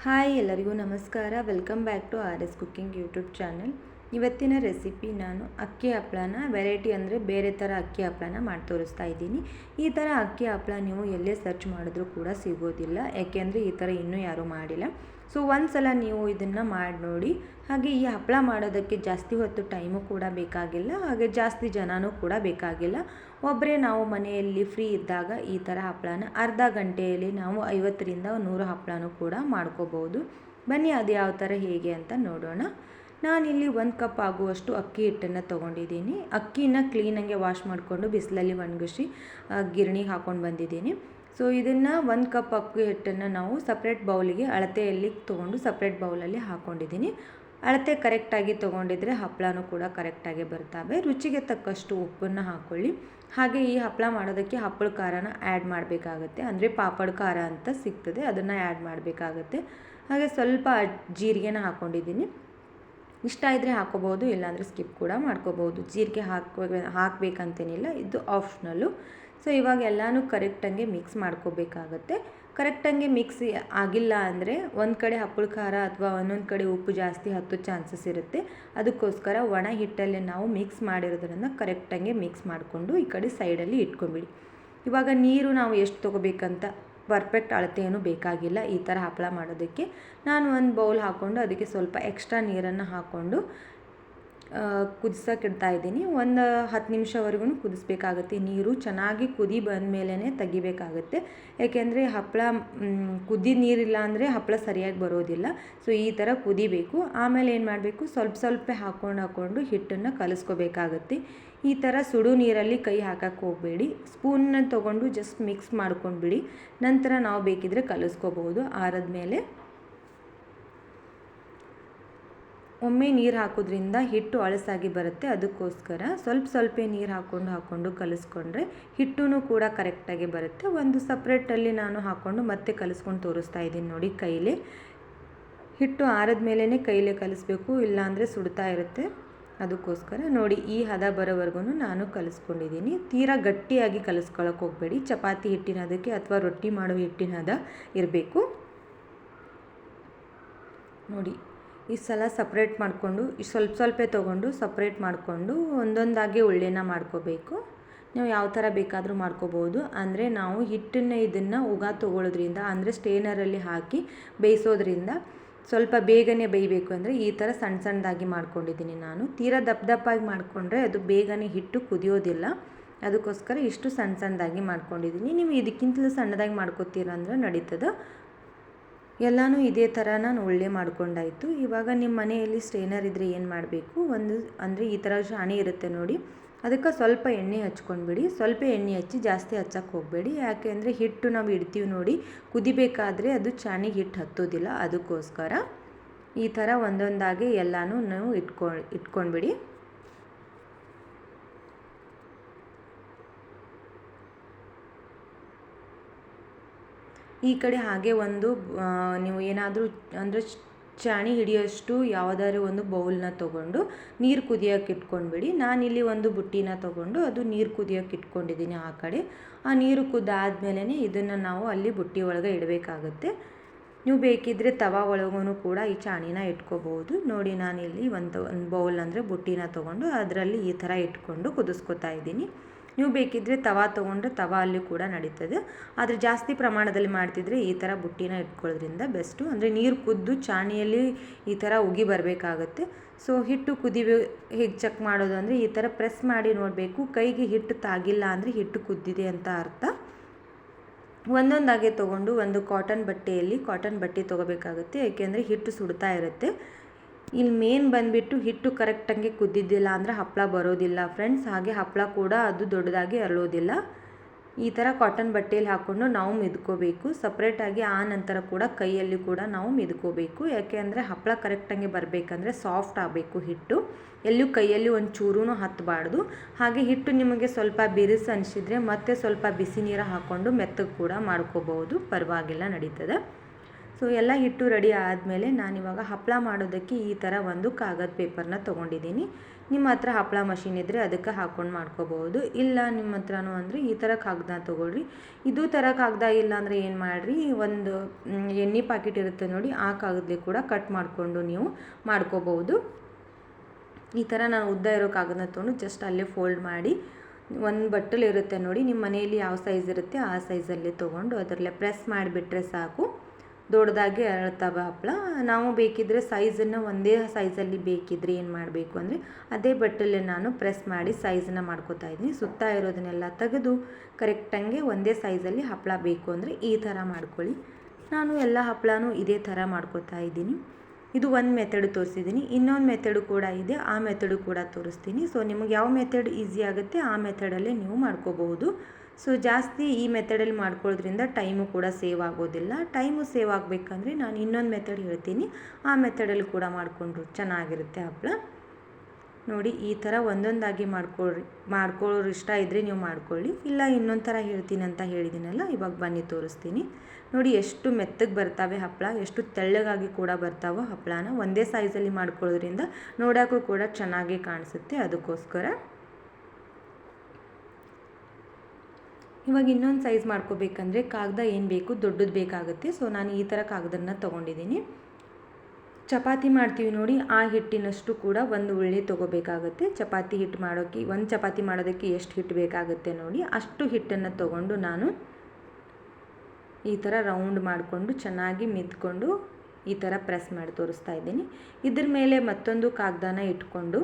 Hi ಎಲ್ಲರಿಗೂ ನಮಸ್ಕಾರ. Welcome back to R S cooking YouTube channel. ಇವತ್ತಿನ ರೆಸಿಪಿ ನಾನು ಅಕ್ಕಿ ಹಪ್ಪಳನ ವೆರೈಟಿ ಅಂದರೆ ಬೇರೆ ಥರ ಅಕ್ಕಿ ಹಪ್ಪಳನ ಮಾಡಿ ತೋರಿಸ್ತಾ ಇದ್ದೀನಿ. ಈ ಥರ ಅಕ್ಕಿ ಹಪ್ಪಳ ನೀವು ಎಲ್ಲೇ ಸರ್ಚ್ ಮಾಡಿದ್ರೂ ಕೂಡ ಸಿಗೋದಿಲ್ಲ, ಯಾಕೆಂದರೆ ಈ ಥರ ಇನ್ನೂ ಯಾರೂ ಮಾಡಿಲ್ಲ. ಸೊ ಒಂದು ಸಲ ನೀವು ಇದನ್ನು ಮಾಡಿ ನೋಡಿ. ಹಾಗೆ ಈ ಹಪ್ಪಳ ಮಾಡೋದಕ್ಕೆ ಜಾಸ್ತಿ ಹೊತ್ತು ಟೈಮು ಕೂಡ ಬೇಕಾಗಿಲ್ಲ, ಹಾಗೆ ಜಾಸ್ತಿ ಜನನೂ ಕೂಡ ಬೇಕಾಗಿಲ್ಲ. ಒಬ್ಬರೇ ನಾವು ಮನೆಯಲ್ಲಿ ಫ್ರೀ ಇದ್ದಾಗ ಈ ಥರ ಹಪ್ಪಳನ ಅರ್ಧ ಗಂಟೆಯಲ್ಲಿ ನಾವು 50ರಿಂದ 100 ಹಪ್ಪಳನೂ ಕೂಡ ಮಾಡ್ಕೋಬೋದು. ಬನ್ನಿ ಅದು ಯಾವ ಥರ ಹೇಗೆ ಅಂತ ನೋಡೋಣ. ನಾನಿಲ್ಲಿ 1 ಕಪ್ ಆಗುವಷ್ಟು ಅಕ್ಕಿ ಹಿಟ್ಟನ್ನು ತೊಗೊಂಡಿದ್ದೀನಿ. ಅಕ್ಕಿನ ಕ್ಲೀನಾಗೆ ವಾಶ್ ಮಾಡಿಕೊಂಡು ಬಿಸಿಲಲ್ಲಿ ಒಣಗಿಸಿ ಗಿರಣಿಗೆ ಹಾಕ್ಕೊಂಡು ಬಂದಿದ್ದೀನಿ. ಸೊ ಇದನ್ನು 1 ಕಪ್ ಅಕ್ಕಿ ಹಿಟ್ಟನ್ನು ನಾವು ಸಪ್ರೇಟ್ ಬೌಲಿಗೆ ಅಳತೆಯಲ್ಲಿ ತೊಗೊಂಡು ಸಪ್ರೇಟ್ ಬೌಲಲ್ಲಿ ಹಾಕ್ಕೊಂಡಿದ್ದೀನಿ. ಅಳತೆ ಕರೆಕ್ಟಾಗಿ ತೊಗೊಂಡಿದ್ರೆ ಹಪ್ಪಳನೂ ಕೂಡ ಕರೆಕ್ಟಾಗಿ ಬರ್ತವೆ. ರುಚಿಗೆ ತಕ್ಕಷ್ಟು ಉಪ್ಪನ್ನು ಹಾಕ್ಕೊಳ್ಳಿ. ಹಾಗೆ ಈ ಹಪ್ಪಳ ಮಾಡೋದಕ್ಕೆ ಹಪ್ಪಳ ಖಾರನ ಆ್ಯಡ್ ಮಾಡಬೇಕಾಗತ್ತೆ, ಅಂದರೆ ಪಾಪಡ್ ಖಾರ ಅಂತ ಸಿಗ್ತದೆ, ಅದನ್ನು ಆ್ಯಡ್ ಮಾಡಬೇಕಾಗತ್ತೆ. ಹಾಗೆ ಸ್ವಲ್ಪ ಜೀರಿಗೆನ ಹಾಕ್ಕೊಂಡಿದ್ದೀನಿ. ಇಷ್ಟ ಇದ್ದರೆ ಹಾಕ್ಕೋಬೋದು, ಇಲ್ಲಾಂದರೆ ಸ್ಕಿಪ್ ಕೂಡ ಮಾಡ್ಕೋಬೋದು. ಜೀರಿಗೆ ಹಾಕಬೇಕಂತೇನಿಲ್ಲ, ಇದು ಆಪ್ಷನಲ್ಲು. ಸೊ ಇವಾಗ ಎಲ್ಲನೂ ಕರೆಕ್ಟಂಗೆ ಮಿಕ್ಸ್ ಮಾಡ್ಕೋಬೇಕಾಗತ್ತೆ. ಕರೆಕ್ಟಂಗೆ ಮಿಕ್ಸ್ ಆಗಿಲ್ಲ ಅಂದರೆ ಒಂದು ಕಡೆ ಹಪ್ಪಳ ಖಾರ ಅಥವಾ ಒಂದೊಂದು ಕಡೆ ಉಪ್ಪು ಜಾಸ್ತಿ ಹತ್ತೋ ಚಾನ್ಸಸ್ ಇರುತ್ತೆ. ಅದಕ್ಕೋಸ್ಕರ ಒಣ ಹಿಟ್ಟಲ್ಲಿ ನಾವು ಮಿಕ್ಸ್ ಮಾಡಿರೋದ್ರಿಂದ ಕರೆಕ್ಟಂಗೆ ಮಿಕ್ಸ್ ಮಾಡಿಕೊಂಡು ಈ ಕಡೆ ಸೈಡಲ್ಲಿ ಇಟ್ಕೊಂಬಿಡಿ. ಇವಾಗ ನೀರು ನಾವು ಎಷ್ಟು ತೊಗೋಬೇಕಂತ ಪರ್ಫೆಕ್ಟ್ ಅಳತೆ ಏನೂ ಬೇಕಾಗಿಲ್ಲ ಈ ಥರ ಹಪ್ಪಳ ಮಾಡೋದಕ್ಕೆ. ನಾನು ಒಂದು ಬೌಲ್ ಹಾಕ್ಕೊಂಡು ಅದಕ್ಕೆ ಸ್ವಲ್ಪ ಎಕ್ಸ್ಟ್ರಾ ನೀರನ್ನು ಹಾಕ್ಕೊಂಡು ಕುದಿಸೋಕೆ ಇಡ್ತಾಯಿದ್ದೀನಿ. ಒಂದು 10 ನಿಮಿಷವರೆಗೂ ಕುದಿಸ್ಬೇಕಾಗತ್ತೆ. ನೀರು ಚೆನ್ನಾಗಿ ಕುದಿ ಬಂದ ಮೇಲೇ ತೆಗಿಬೇಕಾಗತ್ತೆ, ಏಕೆಂದರೆ ಹಪ್ಪಳ ಕುದ್ದಿದ ನೀರಿಲ್ಲ ಅಂದರೆ ಹಪ್ಪಳ ಸರಿಯಾಗಿ ಬರೋದಿಲ್ಲ. ಸೊ ಈ ಥರ ಕುದಿಬೇಕು. ಆಮೇಲೆ ಏನು ಮಾಡಬೇಕು, ಸ್ವಲ್ಪ ಹಾಕ್ಕೊಂಡು ಹಿಟ್ಟನ್ನು ಕಲಿಸ್ಕೋಬೇಕಾಗತ್ತೆ. ಈ ಥರ ಸುಡು ನೀರಲ್ಲಿ ಕೈ ಹಾಕಕ್ಕೆ ಹೋಗಬೇಡಿ. ಸ್ಪೂನ್ನ ತೊಗೊಂಡು ಜಸ್ಟ್ ಮಿಕ್ಸ್ ಮಾಡ್ಕೊಂಡ್ಬಿಡಿ. ನಂತರ ನಾವು ಬೇಕಿದ್ರೆ ಕಲಿಸ್ಕೋಬೋದು. ಆರದ್ಮೇಲೆ ಒಮ್ಮೆ ನೀರು ಹಾಕೋದ್ರಿಂದ ಹಿಟ್ಟು ಅಳಸಾಗಿ ಬರುತ್ತೆ. ಅದಕ್ಕೋಸ್ಕರ ಸ್ವಲ್ಪ ನೀರು ಹಾಕ್ಕೊಂಡು ಕಲಿಸ್ಕೊಂಡ್ರೆ ಹಿಟ್ಟೂ ಕೂಡ ಕರೆಕ್ಟಾಗಿ ಬರುತ್ತೆ. ಒಂದು ಸಪ್ರೇಟಲ್ಲಿ ನಾನು ಹಾಕ್ಕೊಂಡು ಮತ್ತೆ ಕಲಿಸ್ಕೊಂಡು ತೋರಿಸ್ತಾ ಇದ್ದೀನಿ ನೋಡಿ. ಕೈಲೇ ಹಿಟ್ಟು ಆರದ ಮೇಲೇ ಕೈಲೇ ಕಲಿಸ್ಬೇಕು, ಇಲ್ಲಾಂದರೆ ಸುಡ್ತಾ ಇರುತ್ತೆ. ಅದಕ್ಕೋಸ್ಕರ ನೋಡಿ ಈ ಹದ ಬರೋವರೆಗೂ ನಾನು ಕಲಿಸ್ಕೊಂಡಿದ್ದೀನಿ. ತೀರಾ ಗಟ್ಟಿಯಾಗಿ ಕಲಿಸ್ಕೊಳ್ಳೋಕೆ ಹೋಗಬೇಡಿ. ಚಪಾತಿ ಹಿಟ್ಟಿನ ಹದಕ್ಕೆ ಅಥವಾ ರೊಟ್ಟಿ ಮಾಡೋ ಹಿಟ್ಟಿನ ಹದ ಇರಬೇಕು ನೋಡಿ. ಈ ಸಲ ಸಪ್ರೇಟ್ ಮಾಡಿಕೊಂಡು ಸ್ವಲ್ಪ ತೊಗೊಂಡು ಸಪ್ರೇಟ್ ಮಾಡಿಕೊಂಡು ಒಂದೊಂದಾಗಿ ಉಳ್ಳೆನ ಮಾಡ್ಕೋಬೇಕು. ನೀವು ಯಾವ ಥರ ಬೇಕಾದರೂ ಮಾಡ್ಕೋಬೋದು. ಅಂದರೆ ನಾವು ಹಿಟ್ಟನ್ನು ಇದನ್ನು ಉಗ ತೊಗೊಳ್ಳೋದ್ರಿಂದ, ಅಂದರೆ ಸ್ಟೇನರಲ್ಲಿ ಹಾಕಿ ಬೇಯಿಸೋದ್ರಿಂದ ಸ್ವಲ್ಪ ಬೇಗನೆ ಬೇಯಬೇಕು. ಅಂದರೆ ಈ ಥರ ಸಣ್ಣದಾಗಿ ಮಾಡ್ಕೊಂಡಿದ್ದೀನಿ ನಾನು. ತೀರಾ ದಪ್ಪಾಗಿ ಮಾಡಿಕೊಂಡ್ರೆ ಅದು ಬೇಗನೆ ಹಿಟ್ಟು ಕುದಿಯೋದಿಲ್ಲ. ಅದಕ್ಕೋಸ್ಕರ ಇಷ್ಟು ಸಣ್ಣದಾಗಿ ಮಾಡ್ಕೊಂಡಿದ್ದೀನಿ. ನೀವು ಇದಕ್ಕಿಂತಲೂ ಸಣ್ಣದಾಗಿ ಮಾಡ್ಕೋತೀರ ಅಂದರೆ ನಡೀತದೆ. ಎಲ್ಲನೂ ಇದೇ ಥರ ನಾನು ಒಳ್ಳೆ ಮಾಡ್ಕೊಂಡಾಯಿತು. ಇವಾಗ ನಿಮ್ಮ ಮನೆಯಲ್ಲಿ ಸ್ಟ್ರೈನರ್ ಇದ್ದರೆ ಏನು ಮಾಡಬೇಕು, ಅಂದರೆ ಈ ಥರ ಚಾಣಿ ಇರುತ್ತೆ ನೋಡಿ, ಅದಕ್ಕೆ ಸ್ವಲ್ಪ ಎಣ್ಣೆ ಹಚ್ಕೊಂಡ್ಬಿಡಿ. ಸ್ವಲ್ಪ ಎಣ್ಣೆ ಹಚ್ಚಿ ಜಾಸ್ತಿ ಹಚ್ಚಕ್ಕೆ ಹೋಗಬೇಡಿ. ಯಾಕೆ ಅಂದರೆ ಹಿಟ್ಟು ನಾವು ಇಡ್ತೀವಿ ನೋಡಿ, ಕುದಿಬೇಕಾದ್ರೆ ಅದು ಚಾಣಿಗೆ ಹಿಟ್ಟು ಹತ್ತೋದಿಲ್ಲ. ಅದಕ್ಕೋಸ್ಕರ ಈ ಥರ ಒಂದೊಂದಾಗಿ ಎಲ್ಲನೂ ನಾವು ಇಟ್ಕೊಂಡ್ಬಿಡಿ. ಈ ಕಡೆ ಹಾಗೆ ಒಂದು ನೀವು ಏನಾದರೂ ಅಂದರೆ ಚಾಣಿ ಹಿಡಿಯೋಷ್ಟು ಯಾವುದಾದ್ರು ಒಂದು ಬೌಲ್ನ ತೊಗೊಂಡು ನೀರು ಕುದಿಯೋಕೆ ಇಟ್ಕೊಂಡ್ಬಿಡಿ. ನಾನಿಲ್ಲಿ ಒಂದು ಬುಟ್ಟಿನ ತೊಗೊಂಡು ಅದು ನೀರು ಕುದಿಯೋಕೆ ಇಟ್ಕೊಂಡಿದ್ದೀನಿ. ಆ ಕಡೆ ಆ ನೀರು ಕುದ್ದಾದ್ಮೇಲೆ ಇದನ್ನು ನಾವು ಅಲ್ಲಿ ಬುಟ್ಟಿ ಒಳಗೆ ಇಡಬೇಕಾಗುತ್ತೆ. ನೀವು ಬೇಕಿದ್ದರೆ ತವಾ ಒಳಗೂ ಕೂಡ ಈ ಚಾಣಿನ ಇಟ್ಕೋಬೋದು ನೋಡಿ. ನಾನಿಲ್ಲಿ ಒಂದು ಬೌಲ್ ಅಂದರೆ ಬುಟ್ಟಿನ ತೊಗೊಂಡು ಅದರಲ್ಲಿ ಈ ಥರ ಇಟ್ಕೊಂಡು ಕುದಿಸ್ಕೊತಾ ಇದ್ದೀನಿ. ನೀವು ಬೇಕಿದ್ದರೆ ತವಾ ತೊಗೊಂಡ್ರೆ ತವಾ ಅಲ್ಲಿ ಕೂಡ ನಡೀತದೆ. ಆದರೆ ಜಾಸ್ತಿ ಪ್ರಮಾಣದಲ್ಲಿ ಮಾಡ್ತಿದ್ರೆ ಈ ಥರ ಬುಟ್ಟಿನ ಇಟ್ಕೊಳ್ಳೋದ್ರಿಂದ ಬೆಸ್ಟು. ಅಂದರೆ ನೀರು ಕುದ್ದು ಚಾಣಿಯಲ್ಲಿ ಈ ಥರ ಉಗಿ ಬರಬೇಕಾಗತ್ತೆ. ಸೊ ಹಿಟ್ಟು ಹೇಗೆ ಚೆಕ್ ಮಾಡೋದು ಅಂದರೆ ಈ ಥರ ಪ್ರೆಸ್ ಮಾಡಿ ನೋಡಬೇಕು. ಕೈಗೆ ಹಿಟ್ಟು ತಾಗಿಲ್ಲ ಅಂದರೆ ಹಿಟ್ಟು ಕುದ್ದಿದೆ ಅಂತ ಅರ್ಥ. ಒಂದೊಂದಾಗೆ ತೊಗೊಂಡು ಒಂದು ಕಾಟನ್ ಬಟ್ಟೆ ತೊಗೋಬೇಕಾಗುತ್ತೆ, ಏಕೆಂದರೆ ಹಿಟ್ಟು ಸುಡ್ತಾ ಇರುತ್ತೆ. ಇಲ್ಲಿ ಮೇನ್ ಬಂದುಬಿಟ್ಟು ಹಿಟ್ಟು ಕರೆಕ್ಟಂಗೆ ಕುದ್ದಿದ್ದಿಲ್ಲ ಅಂದರೆ ಹಪ್ಪಳ ಬರೋದಿಲ್ಲ ಫ್ರೆಂಡ್ಸ್. ಹಾಗೆ ಹಪ್ಪಳ ಕೂಡ ಅದು ದೊಡ್ಡದಾಗಿ ಅರಳೋದಿಲ್ಲ. ಈ ಥರ ಕಾಟನ್ ಬಟ್ಟೆಯಲ್ಲಿ ಹಾಕ್ಕೊಂಡು ನಾವು ಮಿದ್ಕೋಬೇಕು ಸಪ್ರೇಟಾಗಿ. ಆ ನಂತರ ಕೂಡ ಕೈಯಲ್ಲಿ ಕೂಡ ನಾವು ಮಿದ್ಕೋಬೇಕು. ಯಾಕೆ ಅಂದರೆ ಹಪ್ಪಳ ಕರೆಕ್ಟಂಗೆ ಬರಬೇಕಂದ್ರೆ ಸಾಫ್ಟ್ ಆಗಬೇಕು ಹಿಟ್ಟು. ಎಲ್ಲೂ ಕೈಯಲ್ಲಿ ಒಂದು ಚೂರೂ ಹತ್ತಬಾರ್ದು. ಹಾಗೆ ಹಿಟ್ಟು ನಿಮಗೆ ಸ್ವಲ್ಪ ಬಿರುಸು ಅನಿಸಿದರೆ ಮತ್ತೆ ಸ್ವಲ್ಪ ಬಿಸಿ ನೀರು ಹಾಕ್ಕೊಂಡು ಮೆತ್ತಗೆ ಕೂಡ ಮಾಡ್ಕೋಬೋದು, ಪರವಾಗಿಲ್ಲ, ನಡೀತದೆ. ಸೊ ಎಲ್ಲ ಹಿಟ್ಟು ರೆಡಿ ಆದಮೇಲೆ ನಾನಿವಾಗ ಹಪ್ಪಳ ಮಾಡೋದಕ್ಕೆ ಈ ಥರ ಒಂದು ಕಾಗದ ಪೇಪರ್ನ ತೊಗೊಂಡಿದ್ದೀನಿ. ನಿಮ್ಮ ಹತ್ರ ಹಪ್ಪಳ ಮಷಿನ್ ಇದ್ದರೆ ಅದಕ್ಕೆ ಹಾಕ್ಕೊಂಡು ಮಾಡ್ಕೋಬೋದು. ಇಲ್ಲ ನಿಮ್ಮ ಹತ್ರನೂ ಅಂದರೆ ಈ ಥರ ಕಾಗದ ತೊಗೊಳ್ರಿ. ಇದು ಥರ ಕಾಗದ ಇಲ್ಲ ಅಂದರೆ ಏನು ಮಾಡಿರಿ, ಒಂದು ಎಣ್ಣೆ ಪ್ಯಾಕೆಟ್ ಇರುತ್ತೆ ನೋಡಿ, ಆ ಕಾಗದಲ್ಲಿ ಕೂಡ ಕಟ್ ಮಾಡಿಕೊಂಡು ನೀವು ಮಾಡ್ಕೋಬೋದು. ಈ ಥರ ನಾನು ಉದ್ದ ಇರೋ ಕಾಗದನ ತೊಗೊಂಡು ಜಸ್ಟ್ ಅಲ್ಲೇ ಫೋಲ್ಡ್ ಮಾಡಿ, ಒಂದು ಬಟ್ಟಲು ಇರುತ್ತೆ ನೋಡಿ, ನಿಮ್ಮ ಮನೆಯಲ್ಲಿ ಯಾವ ಸೈಜ್ ಇರುತ್ತೆ ಆ ಸೈಜಲ್ಲಿ ತೊಗೊಂಡು ಅದರಲ್ಲೇ ಪ್ರೆಸ್ ಮಾಡಿಬಿಟ್ರೆ ಸಾಕು, ದೊಡ್ಡದಾಗಿ ಅರಳ್ತವೆ ಹಪ್ಪಳ. ನಾವು ಬೇಕಿದ್ದರೆ ಸೈಜನ್ನು ಒಂದೇ ಸೈಜಲ್ಲಿ ಬೇಕಿದ್ರೆ ಏನು ಮಾಡಬೇಕು ಅಂದರೆ ಅದೇ ಬಟ್ಟಲಲ್ಲಿ ನಾನು ಪ್ರೆಸ್ ಮಾಡಿ ಸೈಜನ್ನು ಮಾಡ್ಕೋತಾ ಇದ್ದೀನಿ. ಸುತ್ತ ಇರೋದನ್ನೆಲ್ಲ ತೆಗೆದು ಕರೆಕ್ಟಂಗೆ ಒಂದೇ ಸೈಜಲ್ಲಿ ಹಪ್ಪಳ ಬೇಕು ಅಂದರೆ ಈ ಥರ ಮಾಡ್ಕೊಳ್ಳಿ. ನಾನು ಎಲ್ಲ ಹಪ್ಪಳನೂ ಇದೇ ಥರ ಮಾಡ್ಕೋತಾ ಇದ್ದೀನಿ. ಇದು ಒಂದು ಮೆಥಡ್ ತೋರಿಸಿದ್ದೀನಿ, ಇನ್ನೊಂದು ಮೆಥಡು ಕೂಡ ಇದೆ, ಆ ಮೆಥಡು ಕೂಡ ತೋರಿಸ್ತೀನಿ. ಸೊ ನಿಮಗೆ ಯಾವ ಮೆಥಡ್ ಈಸಿ ಆಗುತ್ತೆ ಆ ಮೆಥಡಲ್ಲೇ ನೀವು ಮಾಡ್ಕೋಬಹುದು. ಸೊ ಜಾಸ್ತಿ ಈ ಮೆಥಡಲ್ಲಿ ಮಾಡ್ಕೊಳ್ಳೋದ್ರಿಂದ ಟೈಮು ಕೂಡ ಸೇವ್ ಆಗೋದಿಲ್ಲ. ಟೈಮು ಸೇವ್ ಆಗಬೇಕಂದ್ರೆ ನಾನು ಇನ್ನೊಂದು ಮೆಥಡ್ ಹೇಳ್ತೀನಿ, ಆ ಮೆಥಡಲ್ಲಿ ಕೂಡ ಮಾಡಿಕೊಂಡ್ರು ಚೆನ್ನಾಗಿರುತ್ತೆ ಹಪ್ಪಳ. ನೋಡಿ ಈ ಥರ ಒಂದೊಂದಾಗಿ ಮಾಡ್ಕೊಳ್ಳೋರು ಇಷ್ಟ ಇದ್ದರೆ ನೀವು ಮಾಡ್ಕೊಳ್ಳಿ, ಇಲ್ಲ ಇನ್ನೊಂದು ಥರ ಹೇಳ್ತೀನಿ ಅಂತ ಹೇಳಿದ್ದೀನಲ್ಲ, ಇವಾಗ ಬನ್ನಿ ತೋರಿಸ್ತೀನಿ. ನೋಡಿ ಎಷ್ಟು ಮೆತ್ತಗೆ ಬರ್ತವೆ ಹಪ್ಪಳ, ಎಷ್ಟು ತೆಳ್ಳಗಾಗಿ ಕೂಡ ಬರ್ತಾವೆ ಹಪ್ಪಳನ. ಒಂದೇ ಸೈಜಲ್ಲಿ ಮಾಡ್ಕೊಳ್ಳೋದ್ರಿಂದ ನೋಡೋಕ್ಕೂ ಕೂಡ ಚೆನ್ನಾಗಿ ಕಾಣಿಸುತ್ತೆ, ಅದಕ್ಕೋಸ್ಕರ. ಇವಾಗ ಇನ್ನೊಂದು ಸೈಜ್ ಮಾಡ್ಕೋಬೇಕಂದ್ರೆ ಕಾಗದ ಏನು ಬೇಕು, ದೊಡ್ಡದು ಬೇಕಾಗುತ್ತೆ. ಸೊ ನಾನು ಈ ಥರ ಕಾಗದನ ತೊಗೊಂಡಿದ್ದೀನಿ. ಚಪಾತಿ ಮಾಡ್ತೀವಿ ನೋಡಿ, ಆ ಹಿಟ್ಟಿನಷ್ಟು ಕೂಡ ಒಂದು ಉಳ್ಳಿ ತೊಗೋಬೇಕಾಗುತ್ತೆ. ಚಪಾತಿ ಹಿಟ್ಟು ಮಾಡೋಕ್ಕೆ, ಒಂದು ಚಪಾತಿ ಮಾಡೋದಕ್ಕೆ ಎಷ್ಟು ಹಿಟ್ಟು ಬೇಕಾಗುತ್ತೆ ನೋಡಿ, ಅಷ್ಟು ಹಿಟ್ಟನ್ನು ತೊಗೊಂಡು ನಾನು ಈ ಥರ ರೌಂಡ್ ಮಾಡಿಕೊಂಡು ಚೆನ್ನಾಗಿ ಮಿದ್ಕೊಂಡು ಈ ಥರ ಪ್ರೆಸ್ ಮಾಡಿ ತೋರಿಸ್ತಾ ಇದ್ದೀನಿ. ಇದ್ರ ಮೇಲೆ ಮತ್ತೊಂದು ಕಾಗದನ ಇಟ್ಕೊಂಡು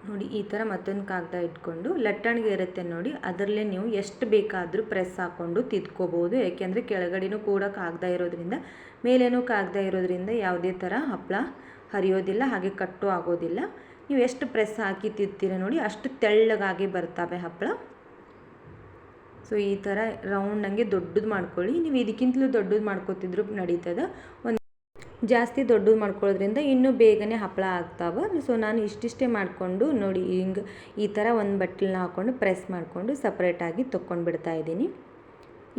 ನೋಡಿ, ಈ ಥರ ಮತ್ತೊಂದು ಕಾಗದ ಇಟ್ಕೊಂಡು ಲಟ್ಟಣಿಗೆ ಇರುತ್ತೆ ನೋಡಿ, ಅದರಲ್ಲೇ ನೀವು ಎಷ್ಟು ಬೇಕಾದರೂ ಪ್ರೆಸ್ ಹಾಕ್ಕೊಂಡು ತಿದ್ಕೋಬೋದು. ಯಾಕೆಂದರೆ ಕೆಳಗಡೆನೂ ಕೂಡ ಕಾಗದ ಇರೋದ್ರಿಂದ, ಮೇಲೇನೂ ಕಾಗದ ಇರೋದ್ರಿಂದ ಯಾವುದೇ ಥರ ಹಪ್ಪಳ ಹರಿಯೋದಿಲ್ಲ, ಹಾಗೆ ಕಟ್ಟು ಆಗೋದಿಲ್ಲ. ನೀವು ಎಷ್ಟು ಪ್ರೆಸ್ ಹಾಕಿ ತಿದ್ತೀರ ನೋಡಿ, ಅಷ್ಟು ತೆಳ್ಳಗಾಗಿ ಬರ್ತವೆ ಹಪ್ಪಳ. ಸೊ ಈ ಥರ ರೌಂಡಂಗೆ ದೊಡ್ಡದು ಮಾಡ್ಕೊಳ್ಳಿ. ನೀವು ಇದಕ್ಕಿಂತಲೂ ದೊಡ್ಡದು ಮಾಡ್ಕೊತಿದ್ರು ನಡೀತದೆ. ಜಾಸ್ತಿ ದೊಡ್ಡದು ಮಾಡ್ಕೊಳ್ಳೋದ್ರಿಂದ ಇನ್ನೂ ಬೇಗನೆ ಹಪ್ಪಳ ಆಗ್ತಾವೆ. ಸೊ ನಾನು ಇಷ್ಟಿಷ್ಟೇ ಮಾಡಿಕೊಂಡು ನೋಡಿ, ಹಿಂಗೆ ಈ ಥರ ಒಂದು ಬಟ್ಟಲನ್ನ ಹಾಕ್ಕೊಂಡು ಪ್ರೆಸ್ ಮಾಡಿಕೊಂಡು ಸಪ್ರೇಟಾಗಿ ತೊಗೊಂಡು ಬಿಡ್ತಾ ಇದ್ದೀನಿ.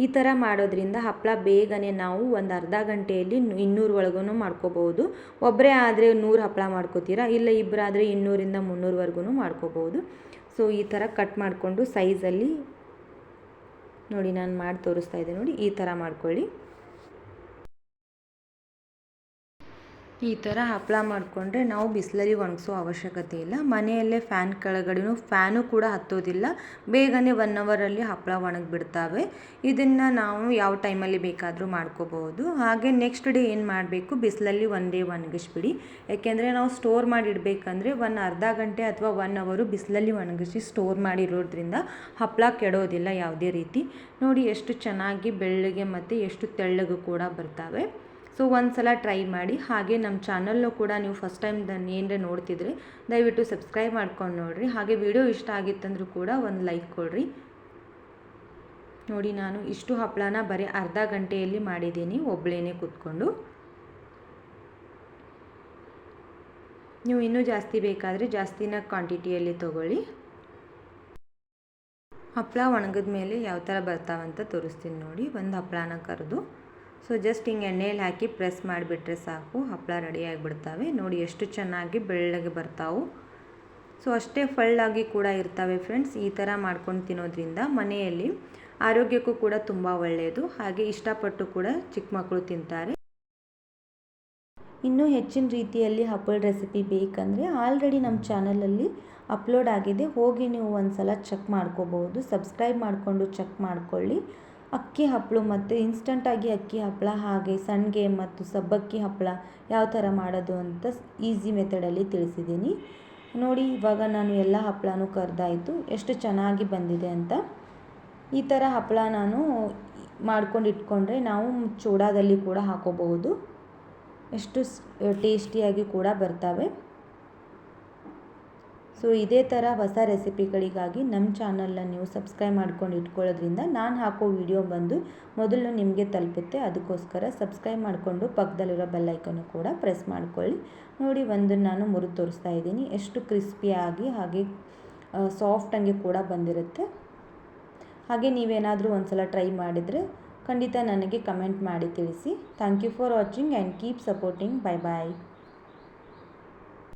ಈ ಥರ ಮಾಡೋದ್ರಿಂದ ಹಪ್ಪಳ ಬೇಗನೆ ನಾವು ಒಂದು ಅರ್ಧ ಗಂಟೆಯಲ್ಲಿ 200 ಒಳಗೂ ಮಾಡ್ಕೋಬೋದು. ಒಬ್ಬರೇ ಆದರೆ 100 ಹಪ್ಪಳ ಮಾಡ್ಕೋತೀರಾ, ಇಲ್ಲ ಇಬ್ಬರಾದರೆ 200ರಿಂದ 300ವರೆಗೂ ಮಾಡ್ಕೋಬೋದು. ಸೊ ಈ ಥರ ಕಟ್ ಮಾಡಿಕೊಂಡು ಸೈಜಲ್ಲಿ ನೋಡಿ ನಾನು ಮಾಡಿ ತೋರಿಸ್ತಾ ಇದ್ದೆ ನೋಡಿ, ಈ ಥರ ಮಾಡ್ಕೊಳ್ಳಿ. ಈ ಥರ ಹಪ್ಪಳ ಮಾಡಿಕೊಂಡ್ರೆ ನಾವು ಬಿಸಿಲಲ್ಲಿ ಒಣಗಿಸೋ ಅವಶ್ಯಕತೆ ಇಲ್ಲ. ಮನೆಯಲ್ಲೇ ಫ್ಯಾನ್ ಕೆಳಗಡೆನೂ ಫ್ಯಾನು ಕೂಡ ಹತ್ತೋದಿಲ್ಲ, ಬೇಗನೆ 1 ಅವರಲ್ಲಿ ಹಪ್ಪಳ ಒಣಗಿಬಿಡ್ತಾವೆ. ಇದನ್ನು ನಾವು ಯಾವ ಟೈಮಲ್ಲಿ ಬೇಕಾದರೂ ಮಾಡ್ಕೋಬೋದು. ಹಾಗೆ ನೆಕ್ಸ್ಟ್ ಡೇ ಏನು ಮಾಡಬೇಕು, ಬಿಸಿಲಲ್ಲಿ ಒಂದು ಡೇ ಒಣಗಿಸ್ಬಿಡಿ. ಯಾಕೆಂದರೆ ನಾವು ಸ್ಟೋರ್ ಮಾಡಿ ಇಡಬೇಕಂದ್ರೆ ಒಂದು ಅರ್ಧ ಗಂಟೆ ಅಥವಾ 1 ಅವರು ಬಿಸಿಲಲ್ಲಿ ಒಣಗಿಸಿ ಸ್ಟೋರ್ ಮಾಡಿರೋದ್ರಿಂದ ಹಪ್ಪಳ ಕೆಡೋದಿಲ್ಲ ಯಾವುದೇ ರೀತಿ. ನೋಡಿ ಎಷ್ಟು ಚೆನ್ನಾಗಿ ಬೆಳ್ಳಗೆ ಮತ್ತು ಎಷ್ಟು ತೆಳ್ಳಗೆ ಕೂಡ ಬರ್ತಾವೆ. ಸೊ ಒಂದು ಸಲ ಟ್ರೈ ಮಾಡಿ. ಹಾಗೆ ನಮ್ಮ ಚಾನಲ್ನು ಕೂಡ ನೀವು ಫಸ್ಟ್ ಟೈಮ್ ಏನರೇ ನೋಡ್ತಿದ್ರೆ ದಯವಿಟ್ಟು ಸಬ್ಸ್ಕ್ರೈಬ್ ಮಾಡ್ಕೊಂಡು ನೋಡಿರಿ. ಹಾಗೆ ವಿಡಿಯೋ ಇಷ್ಟ ಆಗಿತ್ತಂದ್ರೂ ಕೂಡ ಒಂದು ಲೈಕ್ ಕೊಡಿರಿ. ನೋಡಿ ನಾನು ಇಷ್ಟು ಹಪ್ಪಳನ ಬರೀ ಅರ್ಧ ಗಂಟೆಯಲ್ಲಿ ಮಾಡಿದ್ದೀನಿ, ಒಬ್ಬಳೇನೆ ಕೂತ್ಕೊಂಡು. ನೀವು ಇನ್ನೂ ಜಾಸ್ತಿ ಬೇಕಾದರೆ ಜಾಸ್ತಿನ ಕ್ವಾಂಟಿಟಿಯಲ್ಲಿ ತೊಗೊಳ್ಳಿ. ಹಪ್ಪಳ ಒಣಗಿದ ಮೇಲೆ ಯಾವ ಥರ ಬರ್ತಾವಂತ ತೋರಿಸ್ತೀನಿ ನೋಡಿ. ಒಂದು ಹಪ್ಪಳನ ಕರೆದು ಸೊ ಜಸ್ಟ್ ಹಿಂಗೆ ಎಣ್ಣೆಯಲ್ಲಿ ಹಾಕಿ ಪ್ರೆಸ್ ಮಾಡಿಬಿಟ್ರೆ ಸಾಕು, ಹಪ್ಪಳ ರೆಡಿಯಾಗಿಬಿಡ್ತವೆ. ನೋಡಿ ಎಷ್ಟು ಚೆನ್ನಾಗಿ ಬೆಳ್ಳಗೆ ಬರ್ತಾವೆ. ಸೊ ಅಷ್ಟೇ ಫಳ್ಳಾಗಿ ಕೂಡ ಇರ್ತವೆ ಫ್ರೆಂಡ್ಸ್. ಈ ಥರ ಮಾಡ್ಕೊಂಡು ತಿನ್ನೋದ್ರಿಂದ ಮನೆಯಲ್ಲಿ ಆರೋಗ್ಯಕ್ಕೂ ಕೂಡ ತುಂಬ ಒಳ್ಳೆಯದು. ಹಾಗೆ ಇಷ್ಟಪಟ್ಟು ಕೂಡ ಚಿಕ್ಕ ಮಕ್ಕಳು ತಿಂತಾರೆ. ಇನ್ನೂ ಹೆಚ್ಚಿನ ರೀತಿಯಲ್ಲಿ ಹಪ್ಪಳ ರೆಸಿಪಿ ಬೇಕಂದರೆ ಆಲ್ರೆಡಿ ನಮ್ಮ ಚಾನಲಲ್ಲಿ ಅಪ್ಲೋಡ್ ಆಗಿದೆ, ಹೋಗಿ ನೀವು ಒಂದು ಸಲ ಚೆಕ್ ಮಾಡ್ಕೋಬೋದು. ಸಬ್ಸ್ಕ್ರೈಬ್ ಮಾಡಿಕೊಂಡು ಚೆಕ್ ಮಾಡ್ಕೊಳ್ಳಿ. ಅಕ್ಕಿ ಹಪ್ಪಳ ಮತ್ತು ಇನ್ಸ್ಟಂಟಾಗಿ ಅಕ್ಕಿ ಹಪ್ಪಳ, ಹಾಗೆ ಸಂಡಿಗೆ ಮತ್ತು ಸಬ್ಬಕ್ಕಿ ಹಪ್ಪಳ ಯಾವ ಥರ ಮಾಡೋದು ಅಂತ ಈಸಿ ಮೆಥಡಲ್ಲಿ ತಿಳಿಸಿದ್ದೀನಿ ನೋಡಿ. ಇವಾಗ ನಾನು ಎಲ್ಲ ಹಪ್ಪಳನೂ ಕರೆದಾಯಿತು, ಎಷ್ಟು ಚೆನ್ನಾಗಿ ಬಂದಿದೆ ಅಂತ. ಈ ಥರ ಹಪ್ಪಳ ನಾನು ಮಾಡ್ಕೊಂಡು ಇಟ್ಕೊಂಡ್ರೆ ನಾವು ಚೂಡಾದಲ್ಲಿ ಕೂಡ ಹಾಕೋಬಹುದು, ಎಷ್ಟು ಟೇಸ್ಟಿಯಾಗಿ ಕೂಡ ಬರ್ತವೆ. ಸೊ ಇದೇ ಥರ ಹೊಸ ರೆಸಿಪಿಗಳಿಗಾಗಿ ನಮ್ಮ ಚಾನಲ್ನ ನೀವು ಸಬ್ಸ್ಕ್ರೈಬ್ ಮಾಡ್ಕೊಂಡು ಇಟ್ಕೊಳ್ಳೋದ್ರಿಂದ ನಾನು ಹಾಕೋ ವಿಡಿಯೋ ಬಂದು ಮೊದಲು ನಿಮಗೆ ತಲುಪುತ್ತೆ. ಅದಕ್ಕೋಸ್ಕರ ಸಬ್ಸ್ಕ್ರೈಬ್ ಮಾಡಿಕೊಂಡು ಪಕ್ಕದಲ್ಲಿರೋ ಬೆಲ್ಲೈಕನ್ನು ಕೂಡ ಪ್ರೆಸ್ ಮಾಡ್ಕೊಳ್ಳಿ. ನೋಡಿ ಒಂದನ್ನು ನಾನು ಮುರಿದು ತೋರಿಸ್ತಾ ಇದ್ದೀನಿ, ಎಷ್ಟು ಕ್ರಿಸ್ಪಿಯಾಗಿ ಹಾಗೆ ಸಾಫ್ಟಂಗೆ ಕೂಡ ಬಂದಿರುತ್ತೆ. ಹಾಗೆ ನೀವೇನಾದರೂ ಒಂದು ಸಲ ಟ್ರೈ ಮಾಡಿದರೆ ಖಂಡಿತ ನನಗೆ ಕಮೆಂಟ್ ಮಾಡಿ ತಿಳಿಸಿ. Thank you for watching and keep supporting. Bye bye.